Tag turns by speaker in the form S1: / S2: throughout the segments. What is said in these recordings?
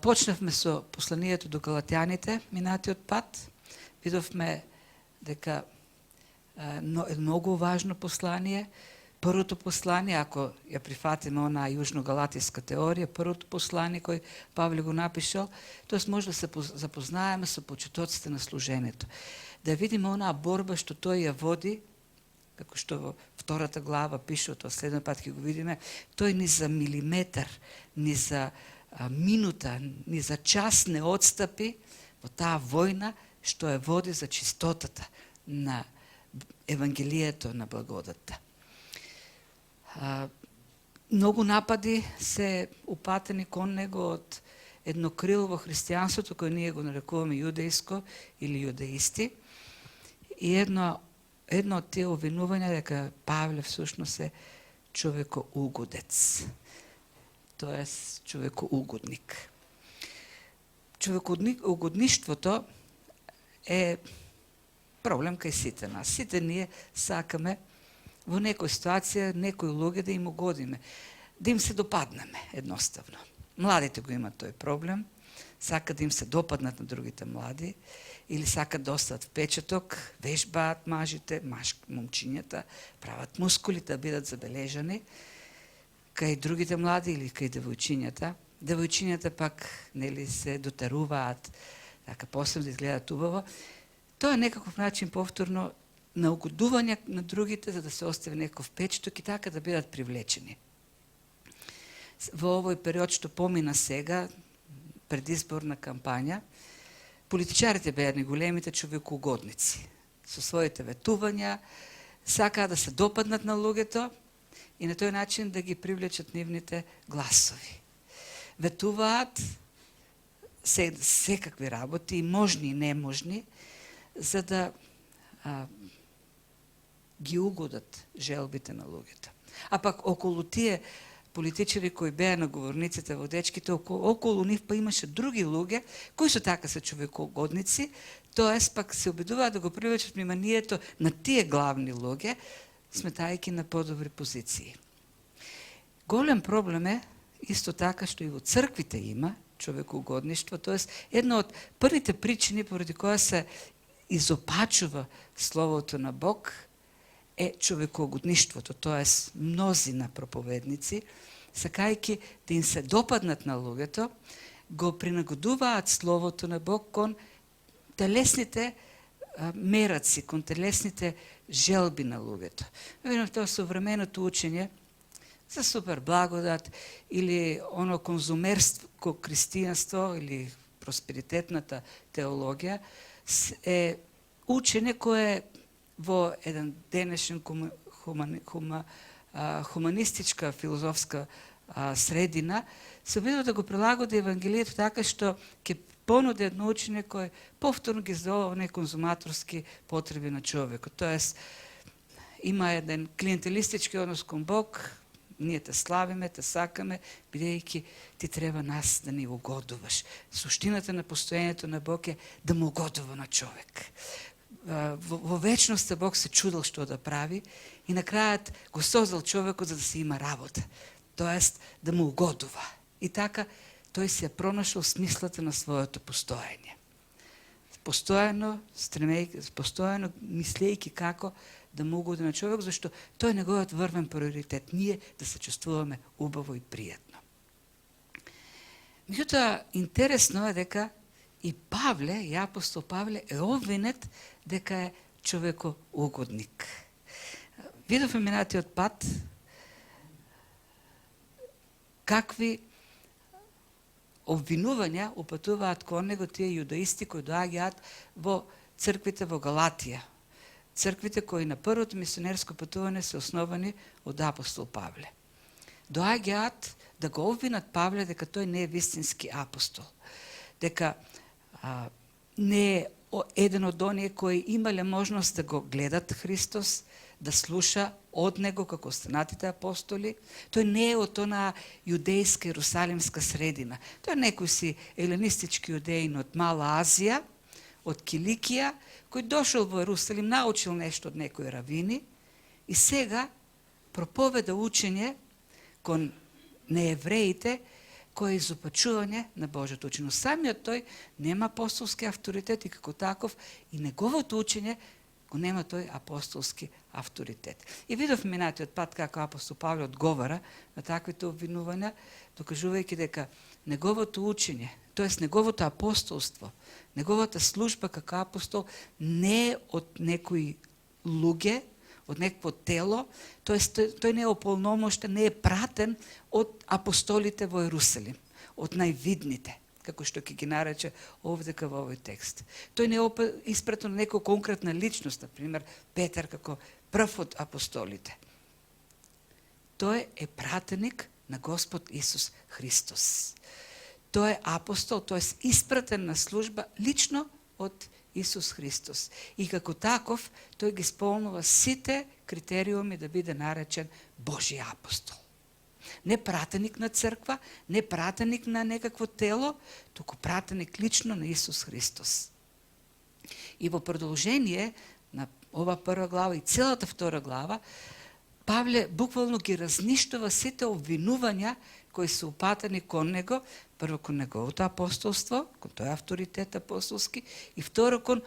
S1: Почнавме со посланието до Галатјаните, минатиот пат. Видовме дека многу важно послание. Првото послание, ако ја прифатиме онаа јужно-галатиска теорија, првото послание кој Павле го напишал, тоест може да се запознаеме со почетоците на служението. Да видиме онаа борба што тој ја води, како што во втората глава пише, тоа следен пат ќе го видиме, тој ни за милиметар, ни за минута, ни за час не отстапи во таа војна што ја води за чистотата на Евангелието на благодатта. Многу напади се упатени кон него од едно крило во христијанството кој ние го нарекуваме јудејско или јудеисти. И едно од тие обвинувања дека Павле всушност е човекоугодец. Тоест човекоугодник. Човекоугодништвото е проблем кај сите нас. Сите ние сакаме во некој ситуација, некои луѓе да им угодиме, да им се допаднеме едноставно. Младите го имат тој проблем, сакат да им се допаднат на другите млади, или сакат да остават впечаток, вежбаат мажите, момчињата, прават мускули да бидат забележани, кај другите млади или кај девојчињата. Девојчињата пак нели се дотаруваат, така посебно да изгледаат убаво. Тоа е некаков начин повторно на угодување на другите, за да се остави некој впечаток и така да бидат привлечени. Во овој период што помина сега, предизборна кампања, политичарите беа едни големите човекоугодници. Со своите ветувања, сакаа да се допаднат на луѓето и на тој начин да ги привлечат нивните гласови. Ветуваат секакви работи, можни и неможни, за да ги угодат желбите на луѓето. А пак околу тие политичари кои беа на говорниците во дечките, околу нив па имаше други луѓе кои со така се човекоугодници, тоест пак се обидуваат да го привлечат вниманието на тие главни луѓе, сметајќи на подобри позиции. Голем проблем е исто така што и во црквите има човекоугодништво, тоест една од првите причини поради која се изопачува Словото на Бог е човекоугодништвото, тоест мнозина проповедници, сакајќи да им се допаднат на луѓето, го принагодуваат Словото на Бог кон телесните мераци, кон телесните желби на луѓето. Видно тоа современото учење за супер благодат или оно конзумерско христијанство или просперитетната теологија е учење кое во еден денешен хуманистичка филозофска средина се обидува да го прилагоди Евангелието така што ќе понуди едно учење кое повторно ги задоволува неконзуматорски потреби на човекот. Тоест, има еден клиентелистички однос кон Бог, ние те славиме, те сакаме, бидејќи ти треба нас да ни угодуваш. Суштината на постоењето на Бог е да му угодува на човек. Во вечноста Бог се чудел што да прави и на крајот го создал човекот за да се има работа, тоест да му угодува. И така тој се пронашол смислата на своето постоење. Постојано мислејќи како да му угоди на човек, зашто тој е неговиот врвен приоритет, ние да се чувствуваме убаво и пријатно. Меѓутоа, интересно е дека и Павле, и апостол Павле е обвинет дека е човекоугодник. Видовме минатиот пат какви обвинувања упатуваат кон него тие јудаисти кои доаѓаат во црквите во Галатија. Црквите кои на првото мисионерско патување се основани од апостол Павле. Доаѓаат да го обвинат Павле дека тој не е вистински апостол, дека не е еден од оние кои имале можност да го гледат Христос, да слуша од него како останатите апостоли. Тој не е од онаа јудејска Јерусалимска средина. Тој е некој си еленистички јудеин од Мала Азија, од Киликија, кој дошол во Јерусалим, научил нешто од некои равини и сега проповеда учење кон неевреите кој е изопачување на Божјото учење. Самиот тој нема апостолски авторитет и како таков и неговото учење го нема тој апостолски авторитет. И видов минатиот пат како апостол Павле одговара на таквите обвинувања, докажувајќи дека неговото учење, тоест неговото апостолство, неговата служба како апостол не е од некои луѓе, од некакво тело, тоест тој не е ополномоштен, не е пратен од апостолите во Ерусалим, од највидните, како што ќе ги нарече овдека во овој текст. Тој не е испратен од некоја конкретна личност, например Петар како прв од апостолите. Тој е пратеник на Господ Исус Христос. Тој е апостол, тоест испратен на служба лично од Исус Христос. И како таков, тој ги исполнува сите критериуми да биде наречен Божи апостол. Не пратеник на црква, не пратеник на некакво тело, туку пратеник лично на Исус Христос. И во продолжение на ова прва глава и целата втора глава, Павле буквално ги разништува сите обвинувања кои се упатени кон него, прво кон неговото апостолство, кон тој авторитет апостолски, и второ кон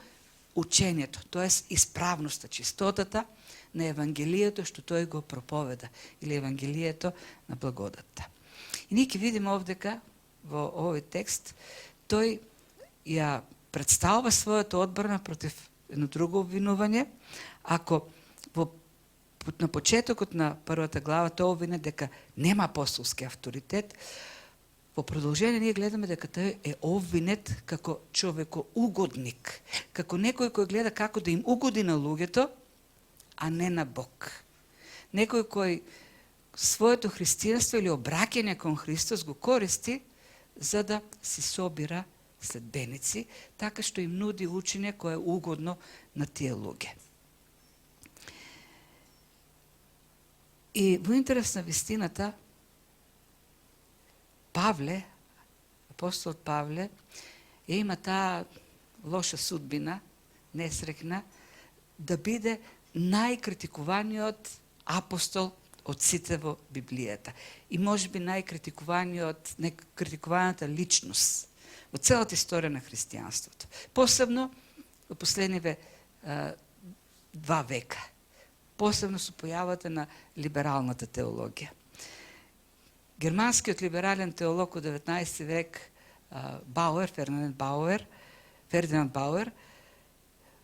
S1: учењето, тоест исправноста, чистотата на Евангелието што тој го проповеда, или Евангелието на благодатта. И ние ќе видиме овдека во овој текст, тој ја представува својата одбрана против едно друго обвинување, ако на почетокот на првата глава тоа обвине дека нема апостолски авторитет, во продолжение ние гледаме дека тој е обвинет како човекоугодник, како некој кој гледа како да им угоди на луѓето, а не на Бог. Некој кој своето христијанство или обраќање кон Христос го користи за да си собира следбеници, така што им нуди учење кое е угодно на тие луѓе. И во интерес на вистината, Павле, апостол Павле, има таа лоша судбина, несрекна, да биде најкритикуваниот апостол од сите во Библијата. И можеби најкритикуваната личност во целата историја на христијанството. Посебно во последниве 2 века. Посебно со појавата на либералната теологија. Германскиот либерален теолог од 19 век Бауер, Фердинанд Бауер,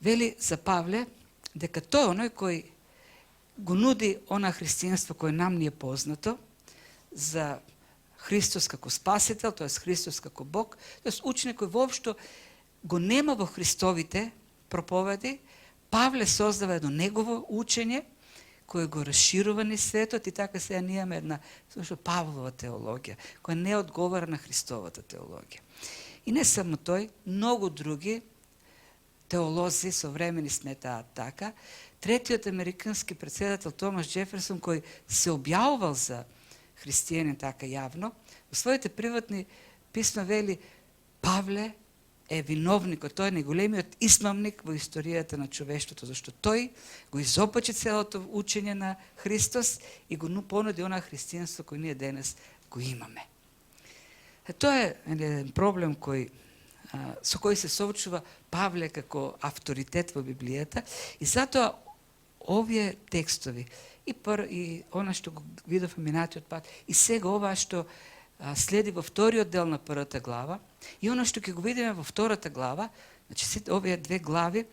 S1: вели за Павле дека тој оној кој го нуди она христијанство кој нам ни е познато, за Христос како спасител, тоест Христос како Бог, тоест ученик кој воопшто го нема во Христовите проповеди, Павле создава едно негово учење, кој го расширува низ светот и така сега ние имаме една Павлова теологија, која не одговара на Христовата теологија. И не само тој, многу други теолози современи сметаат така. Третиот американски председател Томас Джеферсон, кој се објавувал за христијанин така јавно, во своите приватни писма вели Павле е виновникот, тој е најголемиот измамник во историјата на човештвото, зашто тој го изопачи целото учење на Христос и го понуди она христијанство кој ние денес го имаме. Тоа е еден проблем со кој се соочува Павле како авторитет во Библијата и затоа овие текстови и она што го видов минатиот пат и сега ова што следи во вториот дел на првата глава и оно што ќе го видиме во втората глава, значи сите овие 2 глави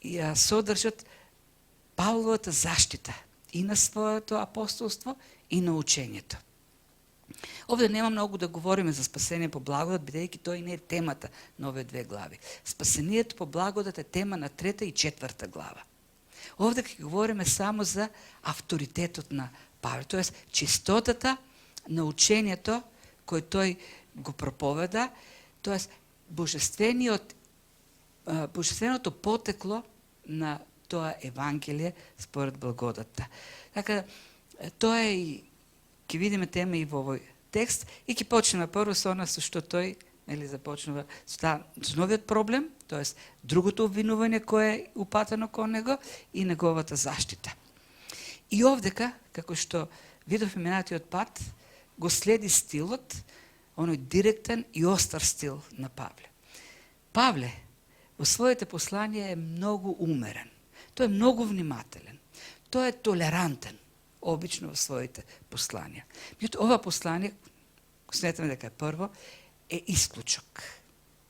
S1: ја содржат Павловата заштита и на своето апостолство и на учењето. Овде нема многу да говориме за спасение по благодат, бидејќи тој не е темата на овие 2 глави. Спасението по благодат е тема на 3 и 4 глава. Овде ќе говориме само за авторитетот на Павле, тоест чистотата на учењето кој тој го проповеда, тоест божественото потекло на тоа Евангелие според благодатта. Така, тоа е и ќе видиме тема и во овој текст и ќе почнеме прво со она со што тој започнува со новиот проблем, тоест другото обвинување кое е упатено кон него и неговата заштита. И овдека, како што видовме минатиот пат, го следи стилот оној директен и остар стил на Павле. Павле во своите посланија е многу умерен. Тој е многу внимателен. Тој е толерантен, обично во своите посланија. Меѓутоа, ова послание, сметаме дека е прво, е исклучок.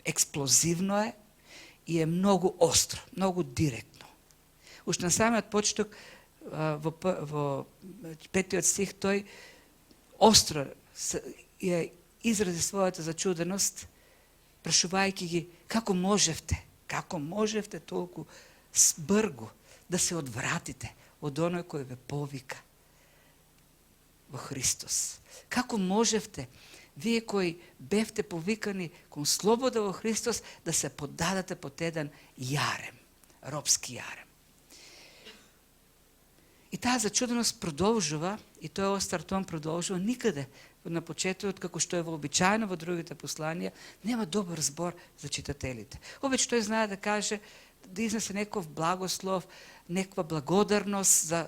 S1: Експлозивно е и е многу остро, многу директно. Уште на самиот почеток, во 5 стих, тој остро ја изрази својата зачуденост, прашувајќи ги како можевте толку сбргу да се одвратите од оној кој ве повика во Христос. Како можевте, вие кои бевте повикани кон слобода во Христос, да се поддадете под еден јарем, робски јарем. И таа зачуденост продолжува, и тој остар тон продолжува никаде на почетокот, како што е вообичаено во другите посланија, нема добар збор за читателите. Обично тој знае да каже, да изнесе некој благослов, неква благодарност за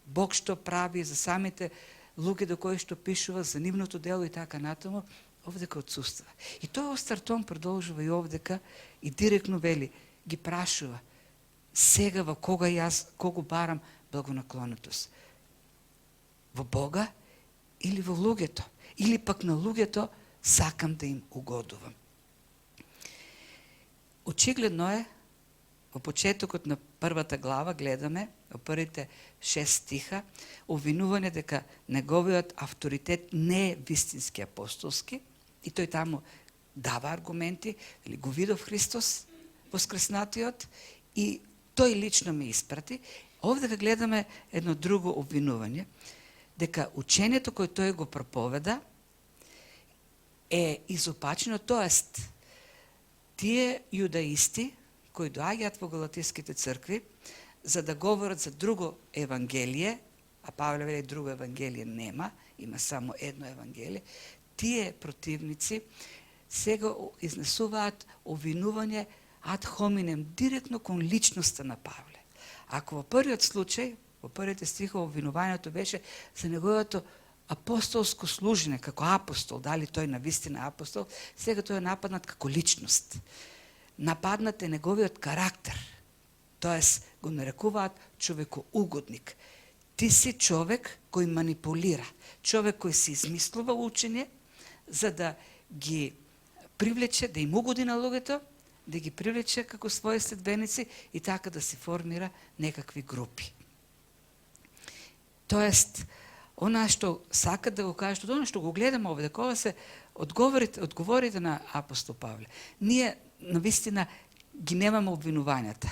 S1: Бог што прави, за самите луѓе до кои што пишува, за нивното дело и така натаму, овдека отсуства. И тој остар тон продолжува и овдека и директно вели, ги прашува, сега во кого барам благонаклонетост? Во Бога или во луѓето? Или пак на луѓето сакам да им угодувам? Очигледно е, во почетокот на првата глава гледаме, во првите 6 стиха, обвинување дека неговиот авторитет не е вистински апостолски, и тој таму дава аргументи, или го видов Христос, воскреснатиот, и тој лично ме испрати. Овдека гледаме едно друго обвинување, дека учењето кој тој го проповеда е изопачено, тоест тие јудаисти кои доаѓаат во галатиските цркви за да говорат за друго евангелие, а Павле вели друго евангелие нема, има само едно евангелие, тие противници сега изнесуваат обвинување ад хоминем директно кон личноста на Павле. Ако во првиот случај, во првите стихови обвинувањето беше за неговото апостолско служење како апостол, дали тој навистина апостол, сега тој е нападнат како личност. Нападнат е неговиот карактер, тоест го нарекуваат човекоугодник. Ти си човек кој манипулира, човек кој си измислува учење за да ги привлече, да им угоди на луѓето, да ги привлече како своји следбеници и така да се формира некакви групи. Тоест, она што сакат да го кажат, она што го гледаме овде, кога се одговорите на апостол Павле, ние навистина ги немаме обвинувањата.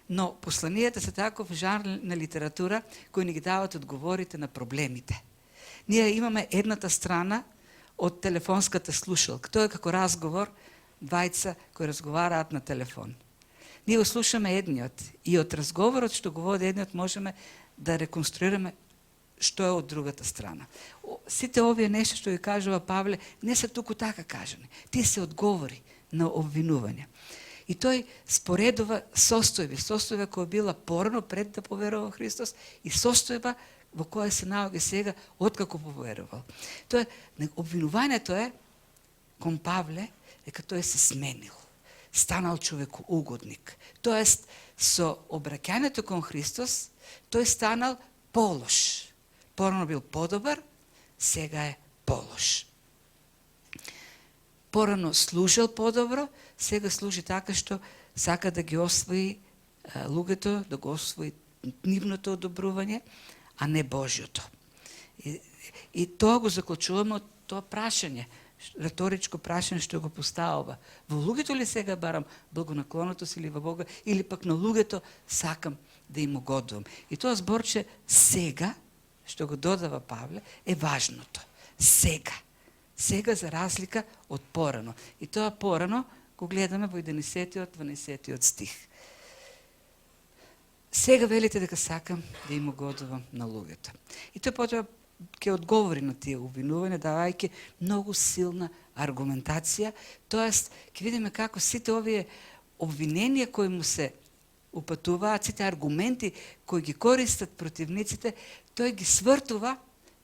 S1: Но посланијата се таков жанр на литература кои ни ги дават одговорите на проблемите. Ние имаме едната страна од телефонската слушалка. Тоа е како разговор, двајца кои разговараат на телефон. Ние го слушаме едниот и од разговорот што го води едниот можеме да реконструираме што е од другата страна. Сите овие нешто што ги кажува Павле не се туку така кажани. Тие се одговори на обвинување. И тој споредува состојба која била порано пред да поверува во Христос и состојба во која се наоѓа сега откако поверувал. Тоа обвинувањето е кон Павле дека тој се сменил, станал човекоугодник. Тоест со обраќањето кон Христос тој станал полош. Порано бил подобар, сега е полош. Порано служил подобро, сега служи така што сака да ги освои луѓето, да го освои нивното одобрување, а не Божјото. И тоа го заклучуваме од тоа прашање, реторичко прашање што го поставува. Во луѓето ли сега барам благонаклонетост или во Бога, или пак на луѓето сакам да им угодувам. И тоа зборче сега, што го додава Павле, е важното. Сега. Сега за разлика од порано. И тоа порано го гледаме во 11-12 стих. Сега велите дека сакам да им угодувам на луѓето. И тој потоа ќе одговори на тие обвинувања, давајќи многу силна аргументација, тоест ќе видиме како сите овие обвиненија кои му се упатуваат, сите аргументи кои ги користат противниците, тој ги свртува,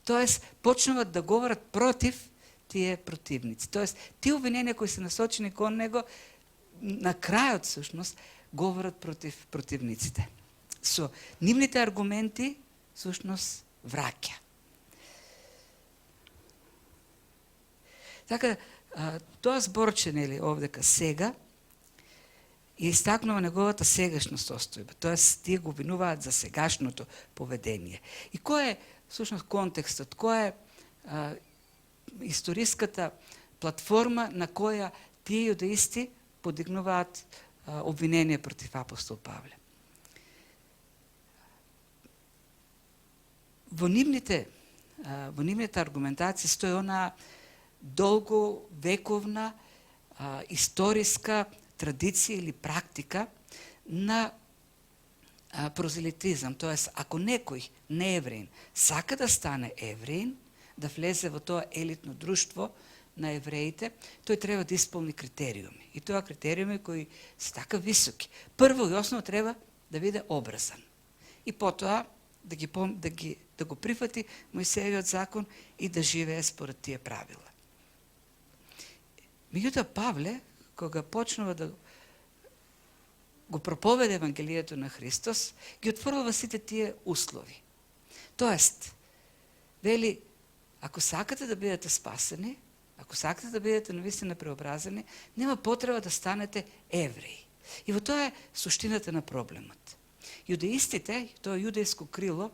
S1: тоест почнуваат да говорат против тие противници. Тоест, тие обвинения кои се насочени кон него, на крајот всушност говорат против противниците. Со нивните аргументи всушност враќа. Така, тоа зборче, нели, овдека сега, и истакнува неговата сегашна состојба. Тоест, тие го обвинуваат за сегашното поведение. И кој е, всушност, контекстот, кој е историската платформа на која тие јудеисти подигнуваат обвинение против апостол Павле. Во нивните аргументации стои она долго вековна историска традиција или практика на прозелитизам. Тоест, ако некој не евреин сака да стане евреин, да влезе во тоа елитно друштво на евреите, тој треба да исполни критериуми. И тоа критериуми кои се така високи. Прво и основно треба да биде образан. И потоа да го прифати Мојсеевиот закон и да живее според тие правила. Меѓутоа Павле, кога почнува да го проповеда Евангелието на Христос, ги отворува сите тие услови. Тоест, вели, ако сакате да бидете спасени, ако сакате да бидете навистина преобразени, нема потреба да станете евреи. И во тоа е суштината на проблемот. Јудеистите, тоа јудејско крило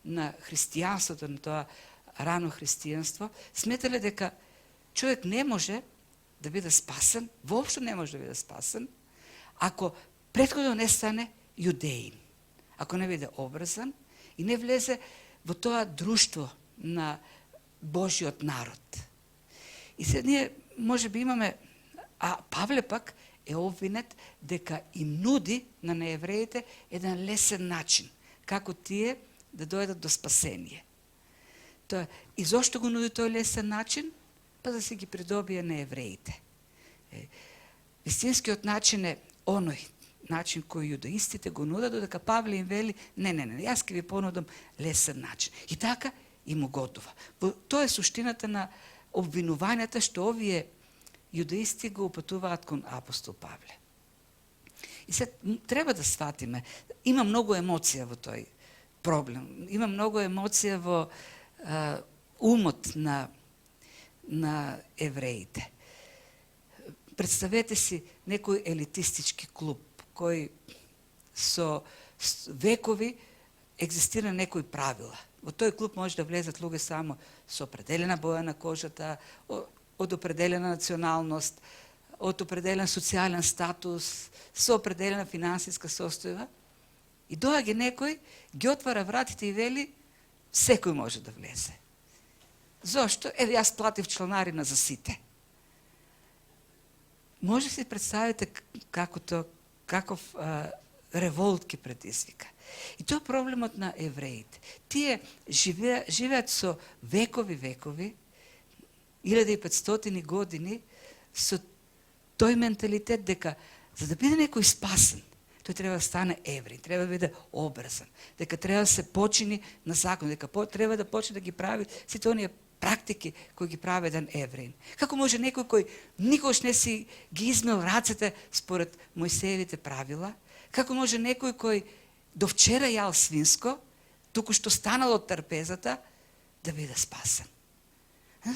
S1: на христијанството, на тоа рано христијанство, сметале дека човек не може да биде спасен, воопшто не може да биде спасен, ако претходно не стане јудеин, ако не биде образан и не влезе во тоа друштво на Божиот народ. И сега ние може би имаме, а Павле пак е обвинет дека им нуди на неевреите еден лесен начин, како тие да дојдат до спасение. Тоа, и зошто го нуди тој лесен начин? Па да се ги придобие неевреите. Вистинскиот начин е оној начин кој јудеистите го нудат, додека Павле им вели, не, јас ќе ви понудам лесен начин. И така им угодува. Тоа е суштината на обвинувањата што овие јудеисти го упатуваат кон апостол Павле. И сега треба да сватиме, има многу емоција во тој проблем, има многу емоција во умот на евреите. Представете си некој елитистички клуб, кој со векови екзистира некои правила. Во тој клуб може да влезат луѓе само со определена боја на кожата, од определена националност, од определен социјален статус, со определена финансиска состојба. И доаѓа некој, ги отвара вратите и вели, секој може да влезе. Зошто? Еве, јас платив чланарина за сите. Може да си представите каков револт ги предизвика. И тоа е проблемот на евреите. Тие живеат со векови, 1500 години, со тој менталитет дека за да биде некој спасен, тој треба да стане евреин, треба да биде образан, дека треба да се почини на закон, дека треба да почне да ги прави сите оние практики кои ги прави еден евреин. Како може некој кој никош не си ги измел рацете според Мојсеевите правила, како може некој кој до вчера јал свинско, туку што станал од трпезата, да биде спасен?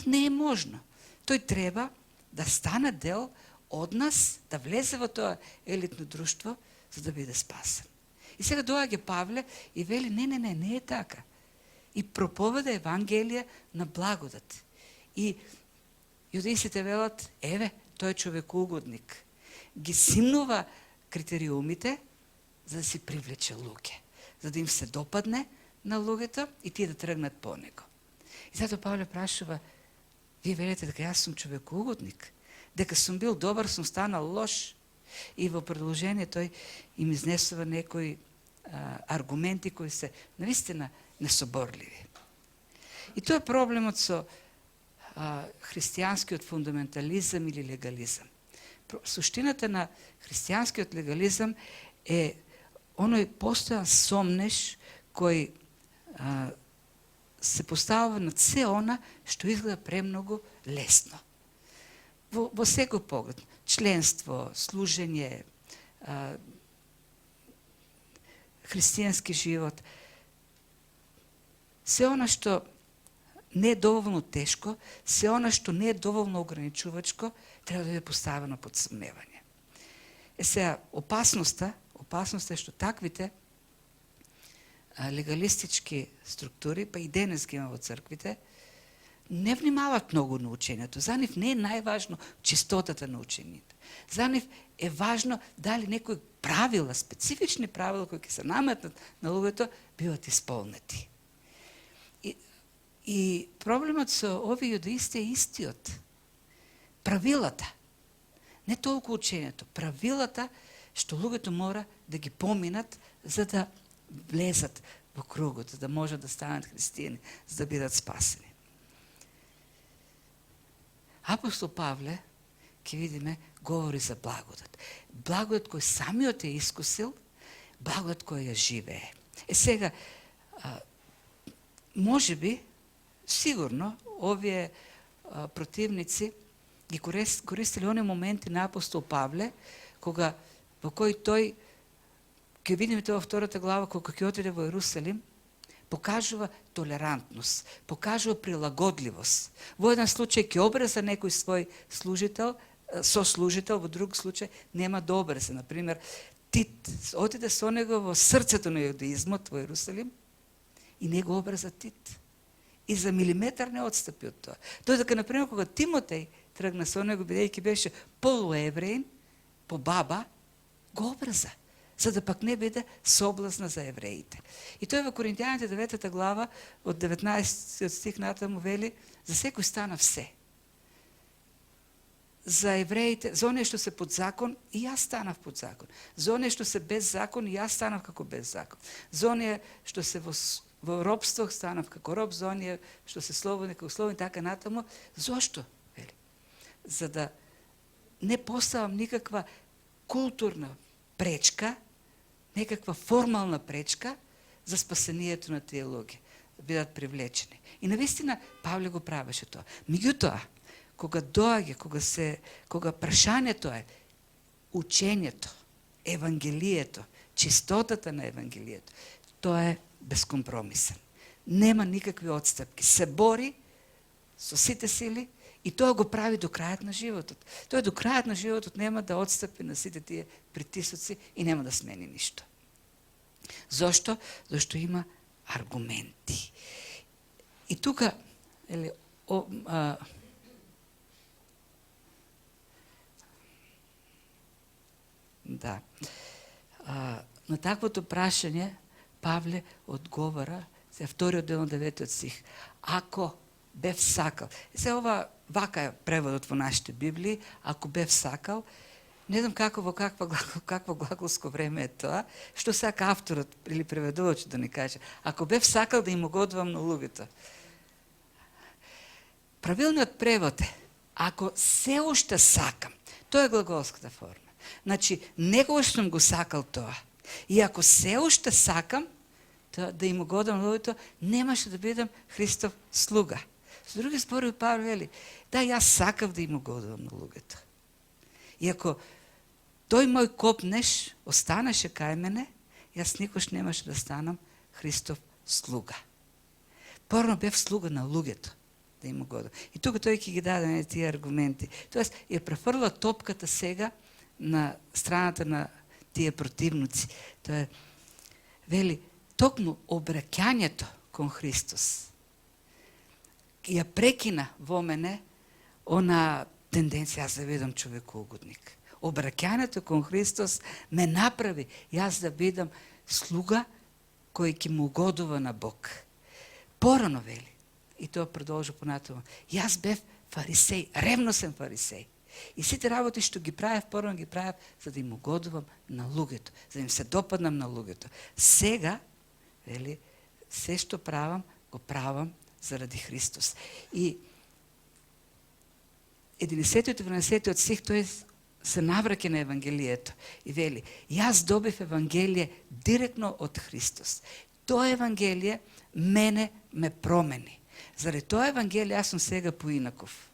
S1: Не е можно. Тој треба да стане дел од нас, да влезе во тоа елитно друштво, за да биде спасен. И сега доаѓа Павле и вели, не е така. И проповеда Евангелие на благодат. И јудеистите велат, еве, тој е човекоугодник. Ги симнува критериумите, за да си привлече луѓе, за да им се допадне на луѓето и тие да тргнат по него. И затоа Павле прашува, вие велите дека јас сум човекоугодник, дека сум бил добар, сум станал лош. И во продолжение тој им изнесува некои аргументи кои се навистина несоборливи. И тоа е проблемот со христијанскиот фундаментализам или легализам. Суштината на христијанскиот легализам е оној постојан сомнеш кој се поставува над се она што изгледа премногу лесно. Во секој поглед. Членство, служење, христијански живот. Се она што не е доволно тешко, се она што не е доволно ограничувачко, треба да биде поставено под сомневање. Сега, опасноста е што таквите легалистички структури, па и денес ги има во црквите, не внимават многу на учењето. За нив не е најважно чистотата на учењето. За нив е важно дали некои правила, специфични правила кои ќе се наметнат на луѓето, биват исполнети. И проблемот со овие јудаисти е истиот. Правилата, не толку учењето, правилата што луѓето мора да ги поминат за да влезат во кругот, за да можат да станат христијани, за да бидат спасени. Апостол Павле, ќе видиме, говори за благодат. Благодат кој самиот е искусил, благодат кој ја живее. Сега, може би, сигурно, овие противници ги користили оние моменти на апостол Павле, во кој тој, ќе видиме тоа во втората глава, кога ќе отиде во Ерусалим, покажува толерантност, покажува прилагодливост. Во еден случај ќе обреза некој свој служител, сослужител, во друг случај нема да обреза. Например, Тит отиде со него во срцето на јудаизмот во Ерусалим и не го обреза Тит. И за милиметар не отстапи од тоа. Тоа дека, например, кога Тимотеј тргна со него, бидејќи беше полуевреин, по баба, го обреза, за да пак не биде соблазна за евреите. И тој во Коринтијаните 9 глава, од 19 стих натаму вели, за секој стана все. За евреите, за оние што се под закон, и јас станав под закон. За оние што се без закон, и јас станав како без закон. За оние што се во робство, станав како роб, за оние што се слободни како слободни, така натаму. Зошто? Вели? За да не поставам никаква културна пречка, некаква формална пречка за спасението на тие луѓе, да бидат привлечени. И навистина Павле го правеше тоа. Меѓутоа, кога доаѓа, кога прашањето е учењето, евангелието, чистотата на евангелието, тоа е безкомпромисен. Нема никакви отстапки. Се бори со сите сили и тоа го прави до крајот на животот. Тој до крајот на животот нема да отстапи на сите тие притисоци и нема да смени ништо. Зошто? Зашто има аргументи. И тука, на таквото прашање Павле одговара, се вториот дел на 9 стих. Ако бев сакал. Се ова вака е преводот во нашите Библии, ако бев сакал, не знам какво глаголско време е тоа, што сака авторот или преведувачот да ни каже. Ако бев сакал да им угодувам на луѓето. Правилниот превод е, ако се уште сакам, тоа е глаголската форма. Значи, некогаш сум го сакал тоа. И ако се уште сакам да им угодувам на луѓето, немаше да бидам Христов слуга. Со други зборови Павле вели, да, јас сакав да им угодувам на луѓето. И ако тој мој копнеш останеше кај мене, јас никош немаше да станам Христов слуга. Порано бев слуга на луѓето, да им угодувам. И тука тој ќе ги даде тие аргументи. Тоест, ја префрла топката сега на страната на тие противници. Тоа е, вели, токму обраќањето кон Христос ја прекина во мене она тенденција јас да бидам човекоугодник. Обраќањето кон Христос ме направи јас да бидам слуга кој ќе му угодува на Бог. Порано вели, и тоа продолжи понатаму, јас бев фарисеј, ревносен фарисеј. И сите работи што ги правев, порано ги правев за да им угодувам на луѓето, за да им се допаднам на луѓето. Сега, вели, се што правам, го правам заради Христос. И 11 и 12 стих, тој се навраќа на Евангелието и вели, јас добив Евангелие директно од Христос. Тоа Евангелие мене ме промени. Заради тоа Евангелие јас сум сега поинаков.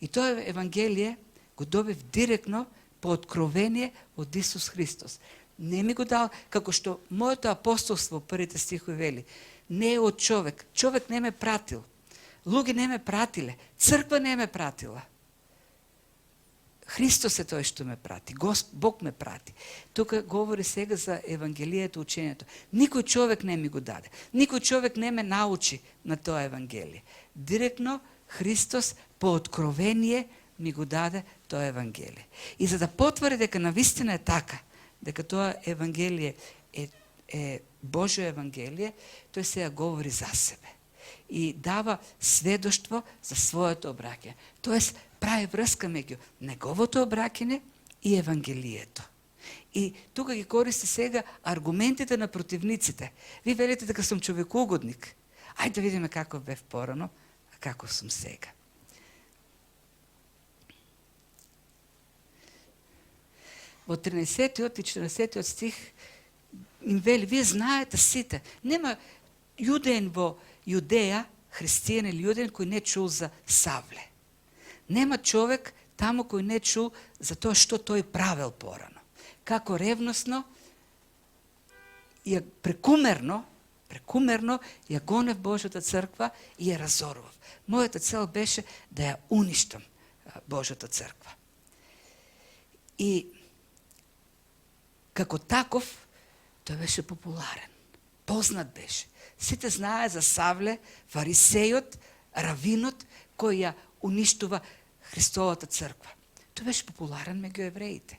S1: И тоа Евангелие го добив директно по откровение од Исус Христос. Не ми го дал, како што моето апостолство, првите стихови вели, не е од човек. Човек не ме пратил. Луѓе не ме пратиле. Црква не ме пратила. Христос е тој што ме прати. Бог ме прати. Тука говори сега за Евангелието, учението. Никој човек не ми го даде. Никој човек не ме научи на тоа Евангелие. Директно Христос по откровение ми го даде тоа Евангелие. И за да потврди дека навистина е така, дека тоа Евангелие е Божјо Евангелие, тој сега говори за себе. И дава сведоштво за своето обраќање. Тоест, прави врска меѓу неговото обраќање и Евангелието. И тука ги користи сега аргументите на противниците. Ви велите дека сум човекоугодник. Ајде да видиме каков бев порано, а каков сум сега. Во 13 и 14 стих им вели, вие знаете сите, нема јудеин во Јудеја, христијан или јудеин кој не чул за Савле. Нема човек таму кој не чул за тоа што тој правел порано. Како ревносно и прекумерно ја гонев Божјата црква и ја разорував. Мојата цел беше да ја уништам Божјата црква. И како таков, тој беше популарен. Познат беше. Сите знае за Савле, фарисејот, равинот, кој ја уништува Христовата црква. Тој беше популарен меѓу евреите.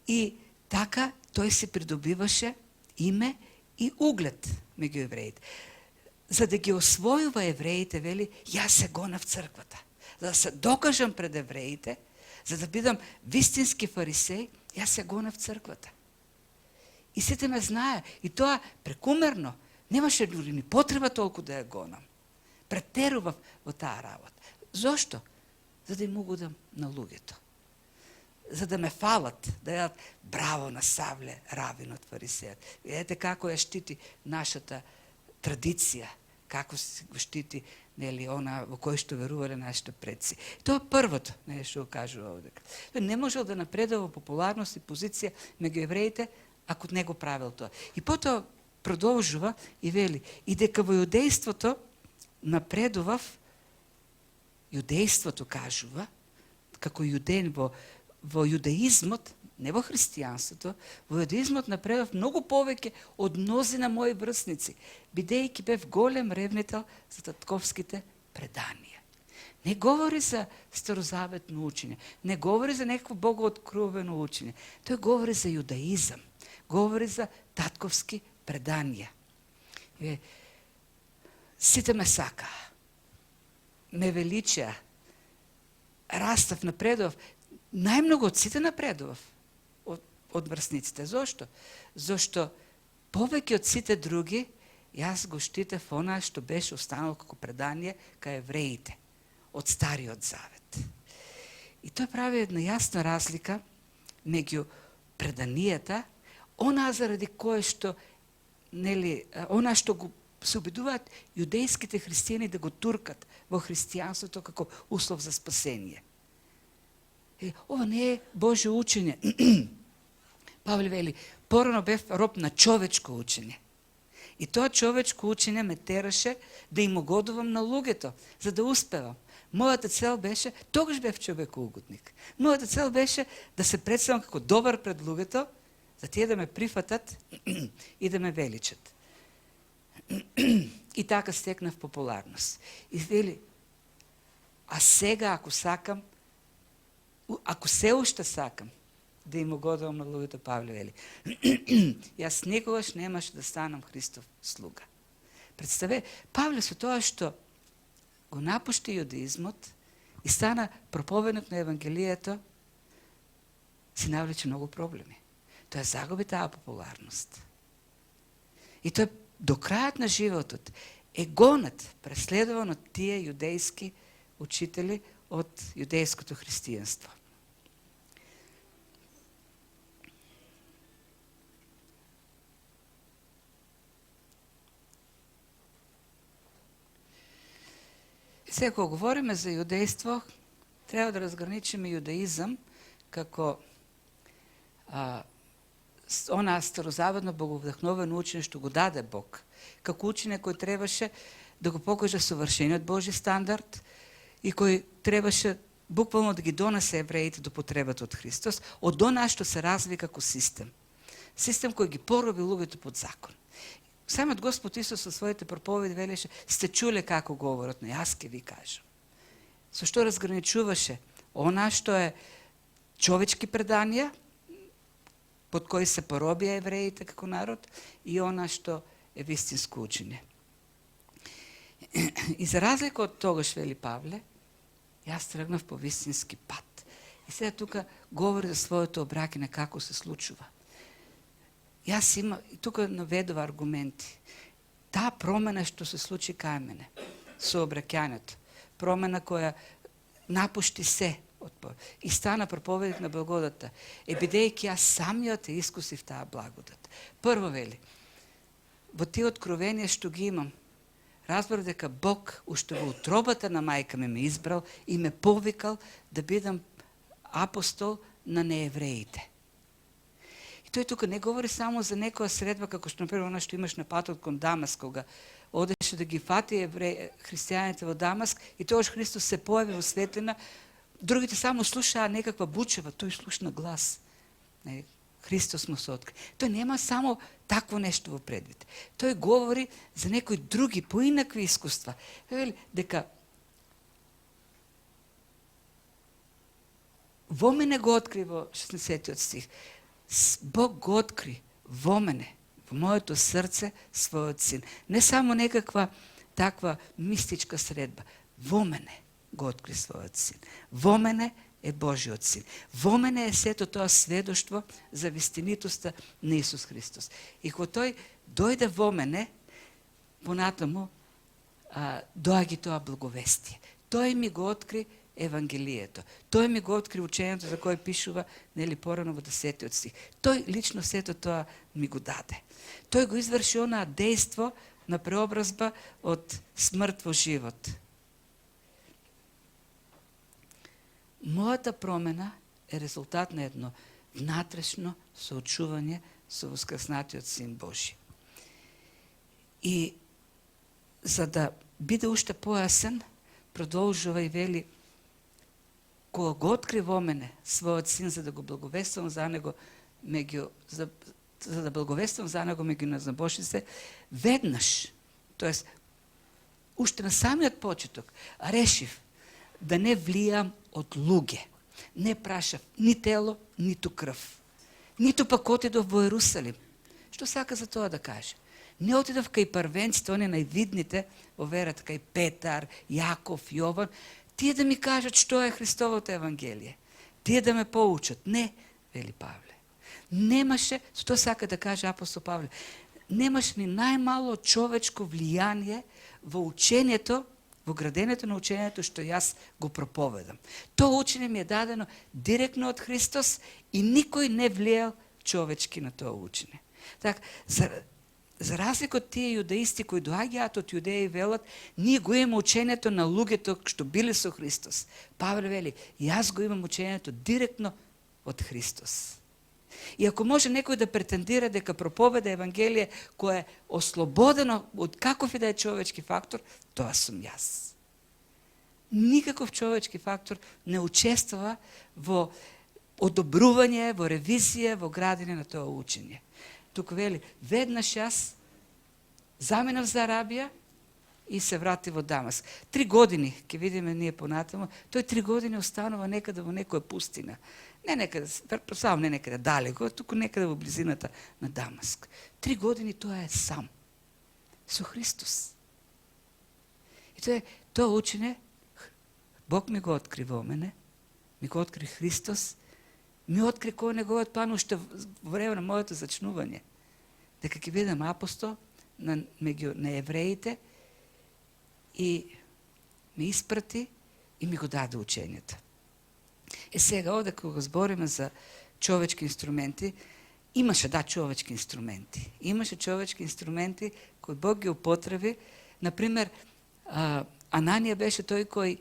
S1: И така тој се придобиваше име и углед меѓу евреите. За да ги освојува евреите, вели, јас се гонав црквата. За да се докажам пред евреите, за да бидам вистински фарисеј, јас се гонав црквата. И сите ме знае. И тоа прекумерно. Немаше ни потреба толку да ја гонам. Претерував во таа работа. Зошто? За да им угодам на луѓето. За да ме фалат, да јадат браво на Савле, равинот, фарисејот. Видете како ја штити нашата традиција, како се го штити, нели, она во кој што верувале нашите предци. Тоа е првото, што го кажува овде. Тој не можел да напредува популарност и позиција меѓу евреите, ако не го правил тоа. И потоа продолжува и вели, и дека во јудејството напредував, јудејството кажува, како јудеин во јудеизмот, не во христијанството, во јудеизмот напредував многу повеќе од мнозина мои врсници, бидејќи бев голем ревнител за татковските преданија. Не говори за старозаветно учење, не говори за некакво богооткровено учење, тој говори за јудаизам, говори за татковски преданија. Сите ме сака, ме величаа, растав, напредував, најмногу од сите напредував од врсниците. Зошто? Зошто повеќе од сите други, јас го штитев она што беше останало како предание кај евреите од Стариот Завет. И тој прави една јасна разлика меѓу преданијата, она заради кое што, нели, она што го се обидуваат јудејските христијани да го туркат во христијанството како услов за спасение. Ова не е Божјо учење. Павле вели, порано бев роб на човечко учење. И тоа човечко учење ме тераше да им угодувам на луѓето, за да успевам. Мојата цел беше, тогаш бев човекоугодник. Мојата цел беше да се представам како добар пред луѓето, за тие да ме прифатат и да ме величат. И така стекнав популарност. И вели, а сега ако сакам, ако се уште сакам да им угодувам на луѓето, Павле вели, јас никогаш немаше да станам Христов слуга. Представе, Павле со тоа што го напушти јудеизмот и стана проповедник на Евангелието, си навлече многу проблеми. Тој загуби таа популарност. И тој до крајот на животот е гонат, преследуван од тие јудејски учители од јудејското христијанство. Сега, ако говориме за јудејство, треба да разграничиме јудаизам како она старозаводно боговдахновено учење што го даде Бог, како учење кој требаше да го покаже совршениот Божи стандард и кој требаше буквално да ги донесе евреите до потребата од Христос, од она што се разви како систем. Систем кој ги пороби луѓето под закон. Самиот Господ Исус со своите проповеди велеше: сте чуле како говорат, но јас ќе ви кажам. Со што разграничуваше она што е човечки преданија, под кои се поробија евреите како народ, и она што е вистинско учење. И за разлика од тогаш, вели Павле, јас тргнав по вистински пат. И сега тука говори за своето обраќање, како се случува. Јас има, и тука наведува аргументи. Таа промена што се случи кај мене, со обраќањето, промена која напушти се и стана проповедник на благодата, бидејќи јас самиот ја искусив таа благодат. Прво вели, во тие откровенија што ги имам, разбрав дека Бог уште во утробата на мајка ме избрал и ме повикал да бидам апостол на неевреите. И тој тука не говори само за некоја средба, како што например она што имаш на патот кон Дамаск, кога одеше да ги фати христијаните во Дамаск, и тогаш Христос се појави во светлина, другите само слушаа некаква бучева, тој слушна глас. Христос му се откри. Тој нема само такво нешто во предвид. Тој говори за некои други, поинакви искуства. Вели дека во мене го откри во 16 стих. Бог го откри во мене, во моето срце, својот син. Не само некаква таква мистичка средба. Во мене го откри својот син. Во мене е Божиот син. Во мене е сето тоа сведоштво за вистинитоста на Исус Христос. И кога тој дојде во мене, понатаму доаѓа тоа благовестие. Тој ми го откри Евангелието. Тој ми го откри учењето за кое пишува нели порано во 10 стих. Тој лично сето тоа ми го даде. Тој го изврши онаа дејство на преобразба од смрт во живот. Мојата промена е резултат на едно внатрешно соочување со воскреснатиот Син Божи. И за да биде уште појасен, продолжува и вели: кога го откри во мене својот син, за да го благовествам за него, за да благовествам за него меѓу незнабожците, веднаш, тоест уште на самиот почеток, решив да не влијам од луѓе. Не прашав ни тело, ниту крв. Ниту пак отидов во Ерусалим. Што сака за тоа да каже? Не отидов кај првенците, они највидните во верата, кај Петар, Јаков, Јован, тие да ми кажат што е Христовото Евангелие. Тие да ме поучат. Не, вели Павле. Немаше, што сака да каже апостол Павле, немаше ни најмало човечко влијание во учењето, во градењето на учењето што јас го проповедам. Тоа учење ми е дадено директно од Христос и никој не влијал човечки на тоа учење. Така, за разлика од тие јудаисти кои доаѓаат од Јудеја и велат, ние го имаме учењето на луѓето што биле со Христос. Павле вели, јас го имам учењето директно од Христос. И ако може некој да претендира дека проповеда Евангелие кое е ослободено од каков и да е човечки фактор, тоа сум јас. Никаков човечки фактор не учествува во одобрување, во ревизија, во градење на тоа учење. Тука вели, веднаш јас заминав за Арабија и се врати во Дамаск. 3 години, ќе видиме ние понатаму, тој 3 години останува некаде во некоја пустина. Не некаде, само не некаде далеко, туку некаде во близината на Дамаск. 3 години тоа е сам. Со Христос. И тоа учење, Бог ми го откри во мене, ми го откри Христос, ми откри кој неговиот план уште во време на моето зачнување. Дека ќе бидам апостол на евреите и ме испрати и ми го даде учењето. Сега овде кога збориме за човечки инструменти, имаше човечки инструменти. Имаше човечки инструменти кои Бог ги употреби. Например, Ананија беше тој кој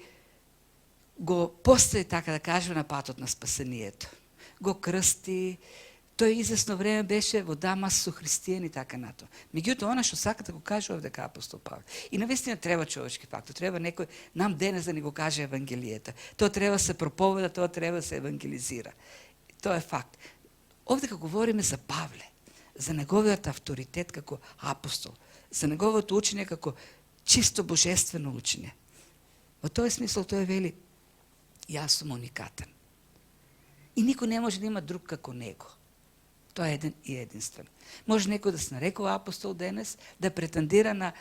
S1: го постави, така да кажем, на патот на спасението. Го крсти, тој известно време беше во Дамас со христијани, така нато. Меѓутоа, она што сака да го каже овде дека апостол Павле. И навистина треба човечки фактор, треба некој нам денес да ни го каже евангелието. Тоа треба да се проповеда, тоа треба да се евангелизира. Тоа е факт. Овде кога говориме за Павле, за неговиот авторитет како апостол, за неговото учење како чисто божествено учење. Во тој смисол тој вели, јас сум уникатен. И никој не може да има друг како него. Тоа е еден и единствен. Може некој да се нарекува апостол денес, да претендира на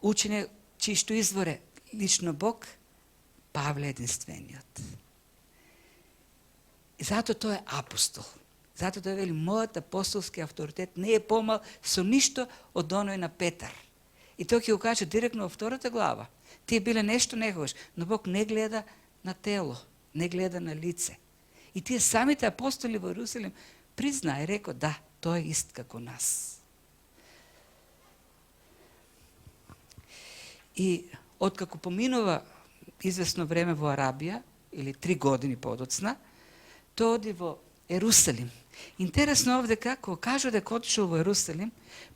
S1: учење чишто извор е лично Бог, Павле е единствениот. И затоа тој е апостол. Затоа тој вели, мојот апостолски авторитет не е помал со ништо од оној на Петар. И тој ќе го каже директно во втората глава. Тие биле нешто некогаш, но Бог не гледа на тело, не гледа на лице. И тие самите апостоли во Ерусалим призна и реко, да, тој е ист како нас. И откако поминува известно време во Арабија, или 3 години подоцна, тој оди во Ерусалим. Интересно овде како кажа дека отишол во Ерусалим,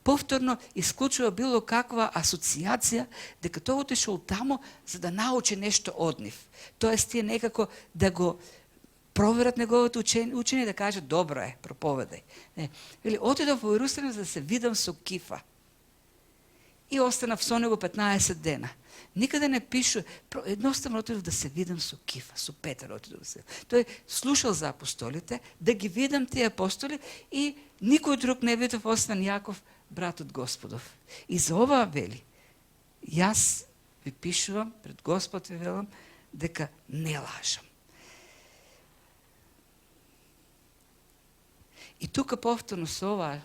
S1: повторно исклучува било каква асоциација дека тој отишол тамо за да научи нешто од нив. Тоест тие некако да го проверат неговото учење, да кажат добро е, проповедај. Не, вели отидов во Ерусалим за да се видам со Кифа. И останав со него 15 дена. Никаде не пишу, едноставно отидов да се видам со Кифа, со Петар отидов да се. Тој слушал за апостолите, да ги видам тие апостоли и никој друг не видов освен Јаков, брат од Господов. И за ова вели, јас ви пишувам, пред Господ ви велам, дека не лажам. И тука повторно со ова,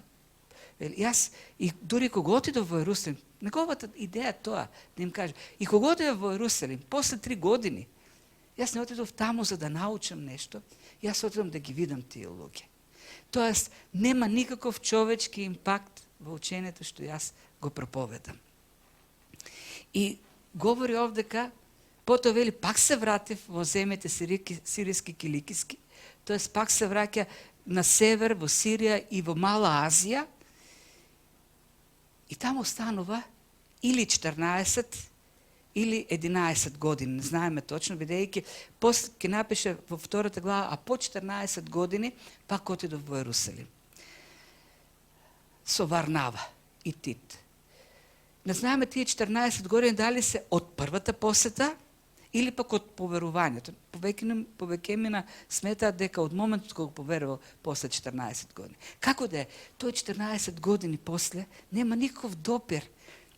S1: јас и дури кога отидов во Ерусалим, неговата идеја тоа, да им кажа, и кога отидов во Ерусалим, после 3 години, јас не отидов таму за да научам нешто, јас отидов да ги видам тие луѓе. Тоест, нема никаков човечки импакт во учењето што јас го проповедам. И говори овдека, потоа вели, пак се вратив во земјите сириски, киликиски, тоест пак се враќа на север, во Сирија и во Мала Азија, и таму останува или 14 или 11 години, не знаеме точно, бидејќи после ќе напише во втората глава, а по 14 години пак отидов во Ерусалим. Со Варнава и Тит. Не знаеме тие 14 години дали се од првата посета или пак од поверувањето. Повеќемина сметаат дека од моментот кога поверувал после 14 години. Како да е? Тој 14 години после нема никаков допир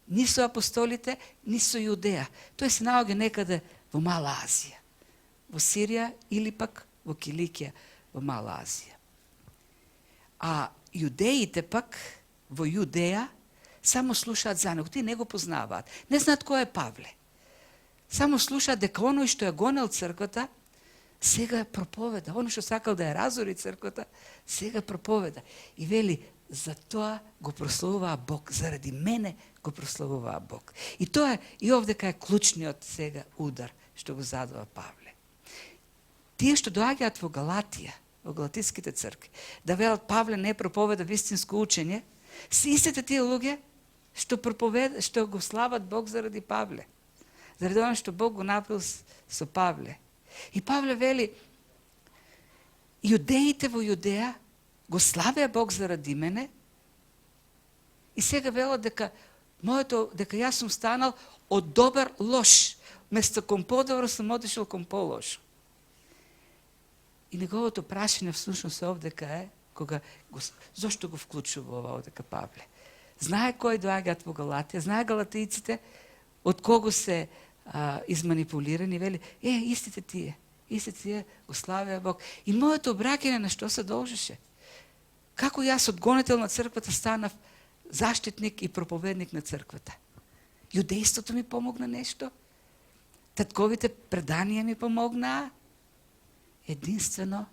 S1: ни со апостолите, ни со Јудеја. Тој се наоѓа некаде во Мала Азија, во Сирија или пак во Киликија, во Мала Азија. А јудеите пак во Јудеја само слушаат за него, тие не го познаваат. Не знаат кој е Павле. Само слушаат дека оној што ја гонел црквата, сега проповеда. Оно што сакал да ја разори црквата, сега проповеда. И вели, за тоа го прославуваа Бог, заради мене го прославуваа Бог. И тоа и овдека е клучниот сега удар што го задава Павле. Тие што доаѓаат во Галатија, во галатиските цркви, да велат Павле не проповеда вистинско учење, се истите тие луѓе што го слават Бог заради Павле. Заради оно што Бог го направил со Павле. И Павле вели, јудеите во Јудеја го славеа Бог заради мене и сега велат дека јас сум станал од добар лош. Место кон подобро сум отишол кон полошо. И неговото прашање всушност овдека е, зошто го вклучува ова овдека Павле? Знае кој доаѓаат во Галатија, знае галатијците од кого се изманипулирани, вели, истите тие го славеа Бог. И моето обраќање на што се должеше? Како јас од гонител на црквата станав заштитник и проповедник на црквата? Јудејството ми помогна нешто? Татковите преданија ми помогнаа? Единствено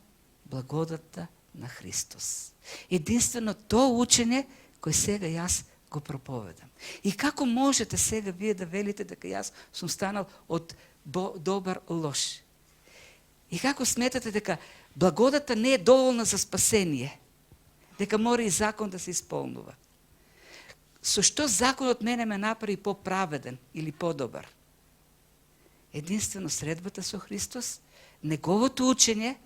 S1: благодатта на Христос. Единствено тоа учење кој сега јас го проповедам. И како можете сега вие да велите дека јас сум станал од добар лош? И како сметате дека благодата не е доволна за спасение? Дека мора и закон да се исполнува? Со што законот мене ме направи поправеден или подобар? Единствено средбата со Христос, неговото учење,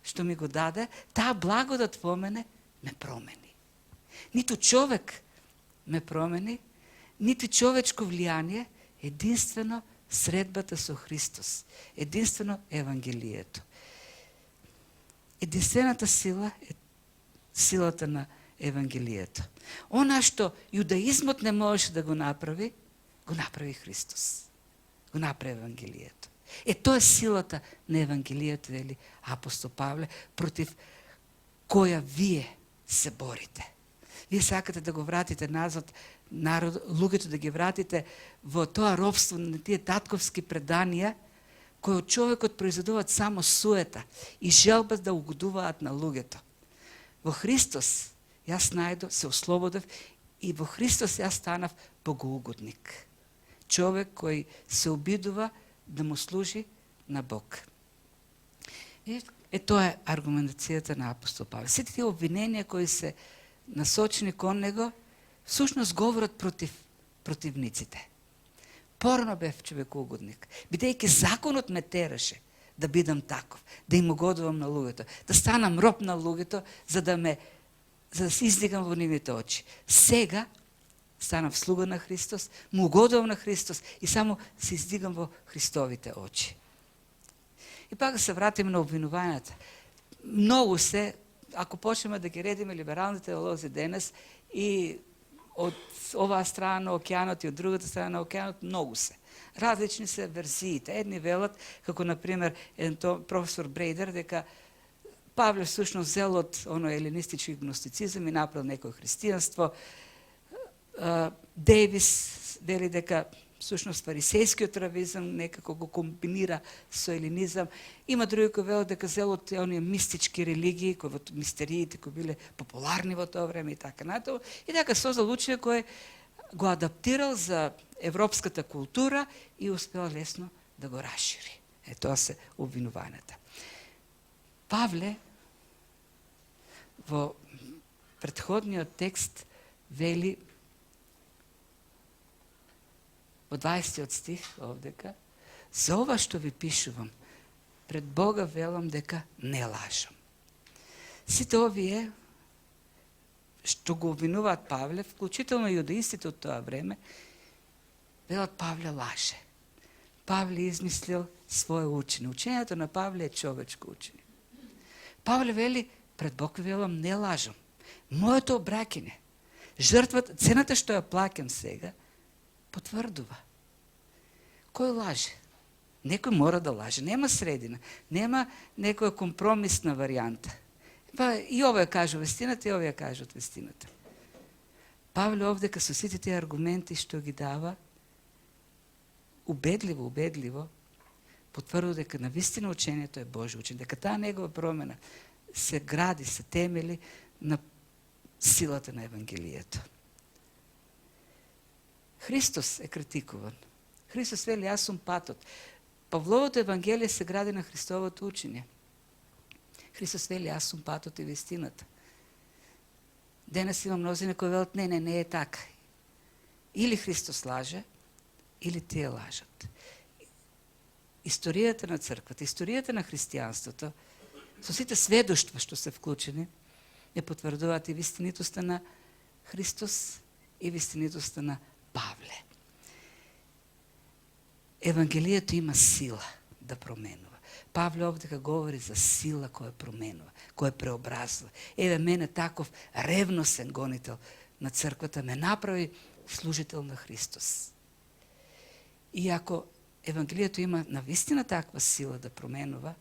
S1: што ми го даде, таа благодат во мене ме промени. Ниту човек ме промени, ниту човечко влијание, единствено средбата со Христос, единствено Евангелието. Единствената сила е силата на Евангелието. Она што јудаизмот не можеше да го направи Христос. Го направи Евангелието. Тоа е силата на Евангелието, вели апостол Павле, против која вие се борите. Вие сакате да го вратите назад, луѓето да ги вратите во тоа робство на тие татковски преданија, кои од човекот произведуваат само суета и желба да угодуваат на луѓето. Во Христос јас најдов, се ослободев и во Христос јас станав богоугодник. Човек кој се обидува да му служи на Бог. И тоа е аргументацијата на апостол Павле. Сите тие обвиненија кои се насочени кон него, всушност говорат против противниците. Порано бев човекоугодник, бидејќи законот ме тераше да бидам таков, да им угодувам на луѓето, да станам роб на луѓето, за да се издигам во нивните очи. Сега станав слуга на Христос, му угодувам на Христос и само се издигам во Христовите очи. И пак да се вратиме на обвинувањата. Многу се, ако почнеме да ги редиме либералните теолози денес, и од оваа страна на океанот и од другата страна на океанот, многу се. Различни се верзиите. Едни велат, како например професор Брейдер, дека Павле всушност зел од еленистички гностицизам и направил некој христијанство. Дейвис вели дека всушност фарисејскиот равизам некако го комбинира со еленизам. Има други кои велат дека зел од оние мистички религии, кои во мистериите кои биле популарни во тоа време и така натаму, и дека создал учење кој го адаптирал за европската култура и успел лесно да го расшири. Тоа се обвинувањата. Павле во претходниот текст вели во 20 стих овдека: за ова што ви пишувам, пред Бога велам дека не лажам. Сите овие што го обвинуваат Павле, вклучително и јудаистите од тоа време, велат Павле лаже. Павле измислил свое учење. Учењето на Павле е човечко учење. Павле вели: пред Бог велам не лажам. Моето обраќање, жртвата, цената што ја плаќам сега, потврдува. Кој лаже? Некој мора да лаже. Нема средина. Нема некоја компромисна варијанта. И овој кажува вестината, и овој кажат вестината. Павле овдека со сите тие аргументи што ги дава, убедливо, потврдува дека навистина учењето е Божјо учење, дека таа негова промена се гради, се темели на силата на Евангелието. Христос е критикуван. Христос вели: јас сум патот. Павловото Евангелие се гради на Христовото учење. Христос вели: јас сум патот и вистината. Денес има мнозина кои велат: не е така. Или Христос лаже, или тие лажат. Историјата на црквата, историјата на христијанството, со сите сведоштва што се вклучени, ја потврдуваат и вистинитоста на Христос и вистинитоста на Павле. Евангелието има сила да променува. Павле овдека говори за сила која променува, која преобразува. Еве мене таков ревносен гонител на црквата ме направи служител на Христос. И ако Евангелието има навистина таква сила да променува,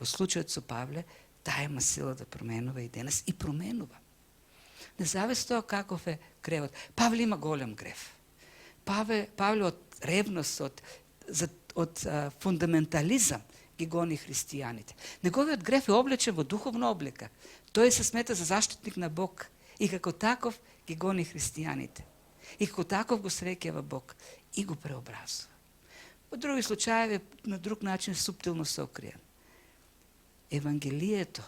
S1: во случајот со Павле, таа има сила да променува и денес, и променува. Независно тоа каков е гревот. Павле има голем грев. Павле од ревност, од фундаментализам ги гони христијаните. Неговиот грев е облечен во духовна облика. Тој се смета за заштитник на Бог и како таков ги гони християните. И како таков го среќава Бог и го преобразува. Во други случаи на друг начин суптилно се окриен. Евангелието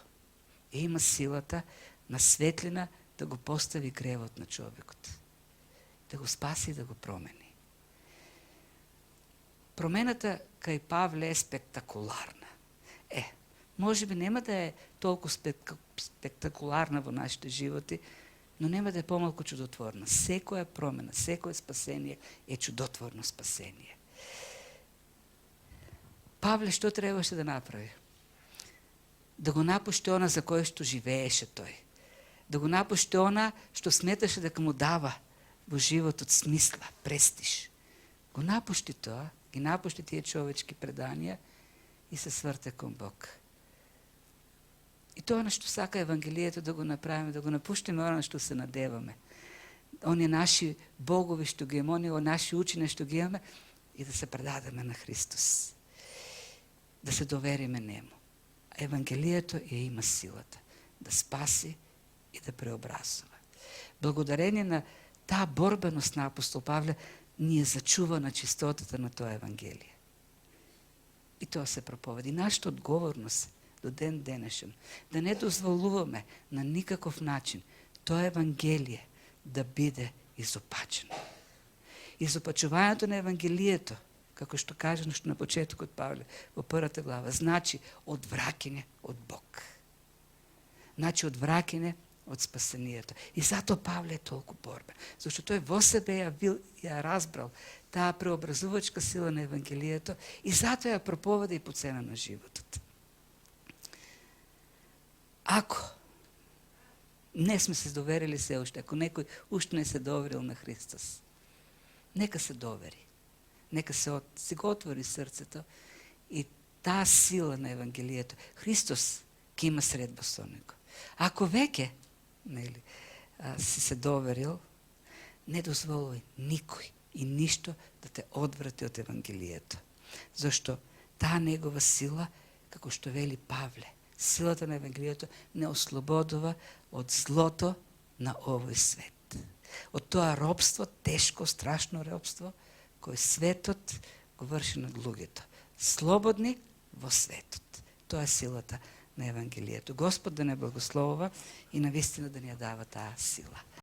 S1: има силата на светлина да го постави гревот на човекот. Да го спаси и да го промени. Промената кај Павле е спектакуларна. Може би нема да е толку спектакуларна во нашите животи, но нема да е помалку чудотворна. Секоја промена, секој спасение е чудотворно спасение. Павле што требаше да направи? Да го напушти она за кој што живееше тој. Да го напушти она што сметаше дека му дава во животот смисла, престиж. Го напушти тоа, ги напушти тие човечки преданија и се сврте кон Бог. И тоа на што сака Евангелието да го направиме, да го напуштиме она на што се надеваме. Оние наши богови што ги имаме, оние наши учења што ги имаме и да се предадеме на Христос. Да се довериме Нему. Евангелието ја има силата да спаси и да преобразува. Благодарение на таа борбеност на апостол Павле, ни е зачувана чистотата на тоа Евангелие. И тоа се проповеди. Нашата одговорност до ден денешен, да не дозволуваме на никаков начин тоа Евангелие да биде изопачено. Изопачувањето на Евангелието, како што кажа на почетокот Павле во првата глава, значи одвраќање од Бог. Значи одвраќање од спасението. И затоа Павле е толку борбен. Зашто тој во себе ја разбрал таа преобразувачка сила на Евангелието и затоа ја проповеда и по цена на животот. Ако не сме се доверили се уште, ако некој уште не се доверил на Христос, нека се довери. Нека се го отвори срцето и таа сила на Евангелието, Христос ќе има средба со него. Ако веќе си се доверил, не дозволувај никој и ништо да те одврати од Евангелието. Зашто таа негова сила, како што вели Павле, силата на Евангелието не ослободува од злото на овој свет. Од тоа робство, тешко, страшно робство, кој светот го врши над луѓето. Слободни во светот. Тоа е силата на Евангелието. Господ да не благословува и навистина да ни ја дава таа сила.